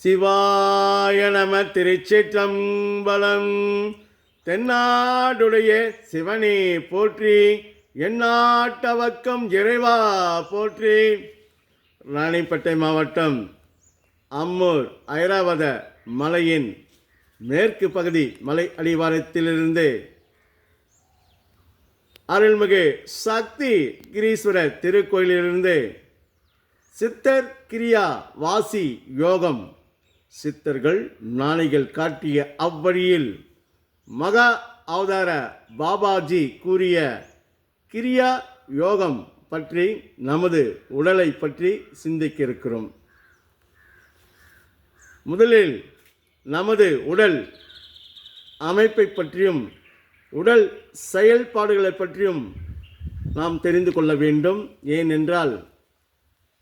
சிவாய நம. திருச்சிற்றம்பலம். தென்னாடுடைய சிவனே போற்றி, எந்நாட்டவர்க்கும் இறைவா போற்றி. ராணிப்பேட்டை மாவட்டம் அம்மூர் ஐராவத மலையின் மேற்கு பகுதி மலை அடிவாரத்திலிருந்து அருள்மிகு சக்தி கிரீஸ்வரர் திருக்கோயிலிருந்து சித்தர் கிரியா வாசி யோகம், சித்தர்கள் ஞானிகள் காட்டிய அவ்வழியில் மகா அவதார பாபாஜி கூறிய கிரியா யோகம் பற்றி, நமது உடலை பற்றி சிந்திக்க இருக்கிறோம். முதலில் நமது உடல் அமைப்பை பற்றியும் உடல் செயல்பாடுகளை பற்றியும் நாம் தெரிந்து கொள்ள வேண்டும். ஏனென்றால்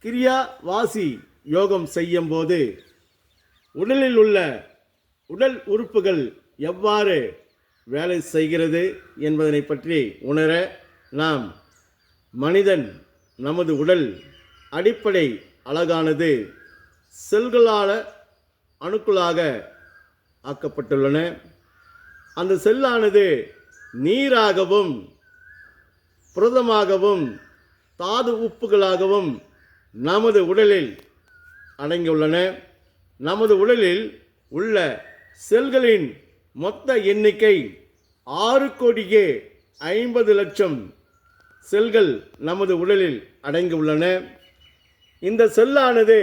கிரியா வாசி யோகம் செய்யும் போது உடலில் உள்ள உடல் உறுப்புகள் எவ்வாறு வேலை செய்கிறது என்பதனை பற்றி உணர நாம் நமது உடல் அடிப்படை அழகானது செல்களால் அணுக்களாக ஆக்கப்பட்டுள்ளன. அந்த செல்லானது நீராகவும் புரதமாகவும் தாது உப்புகளாகவும் நமது உடலில் அடங்கியுள்ளன. நமது உடலில் உள்ள செல்களின் மொத்த எண்ணிக்கை 6,50,00,000 செல்கள் நமது உடலில் அடங்கியுள்ளன. இந்த செல்லானது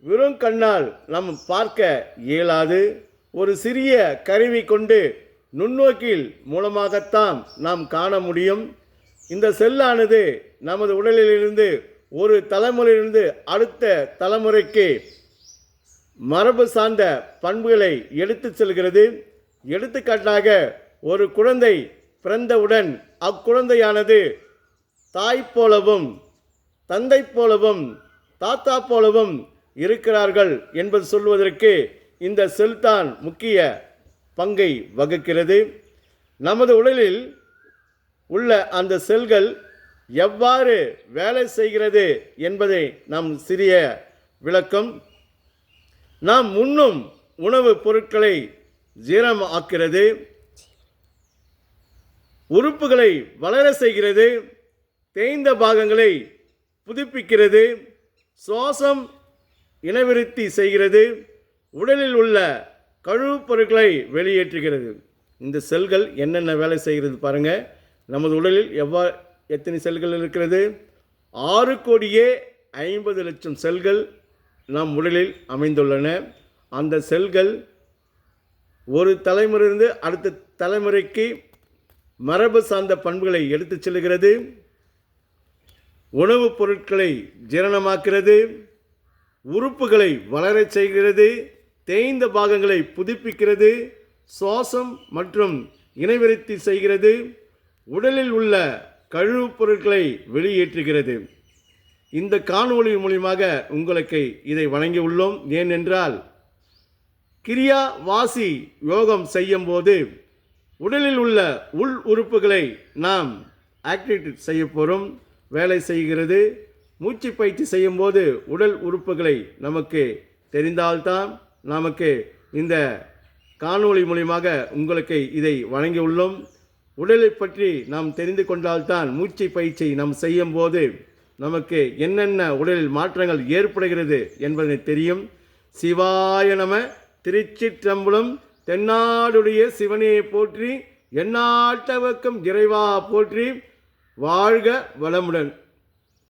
வெறும் கண்ணால் நாம் பார்க்க இயலாது. ஒரு சிறிய கருவி கொண்டு நுண்ணோக்கில் மூலமாகத்தான் நாம் காண முடியும். இந்த செல்லானது நமது உடலிலிருந்து ஒரு தலைமுறையிலிருந்து அடுத்த தலைமுறைக்கு மரபு சார்ந்த பண்புகளை எடுத்து செல்கிறது. எடுத்துக்காட்டாக, ஒரு குழந்தை பிறந்தவுடன் அக்குழந்தையானது தாய் போலவும் தந்தை போலவும் தாத்தா போலவும் இருக்கிறார்கள் என்பது சொல்வதற்கு இந்த செல் தான் முக்கிய பங்கை வகிக்கிறது. நமது உடலில் உள்ள அந்த செல்கள் எவ்வாறு வேலை செய்கிறது என்பதை நாம் சிறிய விளக்கம். நாம் உண்ணும் உணவுப் பொருட்களை ஜீரணமாக்கிறது, உறுப்புகளை வளர செய்கிறது, தேய்ந்த பாகங்களை புதுப்பிக்கிறது, சுவாசம் இனவிருத்தி செய்கிறது, உடலில் உள்ள கழிவுப் பொருட்களை வெளியேற்றுகிறது. இந்த செல்கள் என்னென்ன வேலை செய்கிறது பாருங்கள். நமது உடலில் எத்தனை செல்கள் இருக்கிறது? 6,50,00,000 செல்கள் நம் உடலில் அமைந்துள்ளன. அந்த செல்கள் ஒரு தலைமுறையிலிருந்து அடுத்த தலைமுறைக்கு மரபு சார்ந்த பண்புகளை எடுத்துச் செல்கிறது, உணவுப் பொருட்களை ஜீரணமாக்கிறது, உறுப்புகளை வளரச் செய்கிறது, தேய்ந்த பாகங்களை புதுப்பிக்கிறது, சுவாசம் மற்றும் இனவிருத்தி செய்கிறது, உடலில் உள்ள கழிவுப் பொருட்களை வெளியேற்றுகிறது. இந்த காணொளி மூலியமாக உங்களுக்கு இதை வழங்கியுள்ளோம். ஏனென்றால் கிரியா வாசி யோகம் செய்யும் போது உடலில் உள்ள உள் உறுப்புகளை நாம் ஆக்டிவேட் செய்ய போகிறோம், வேலை செய்கிறது. மூச்சு பயிற்சி செய்யும் போது உடல் உறுப்புகளை நமக்கு தெரிந்தால்தான் நமக்கு இந்த காணொளி மூலியமாக உங்களுக்கு இதை வழங்கியுள்ளோம். உடலை பற்றி நாம் தெரிந்து கொண்டால்தான் மூச்சு பயிற்சி நாம் செய்யும் போது நமக்கு என்னென்ன உடலில் மாற்றங்கள் ஏற்படுகிறது என்பதை தெரியும். சிவாய நம. திருச்சிற்றம்பலம். தென்னாடுடைய சிவனையை போற்றி, எந்நாட்டவர்க்கும் இறைவா போற்றி. வாழ்க வளமுடன்.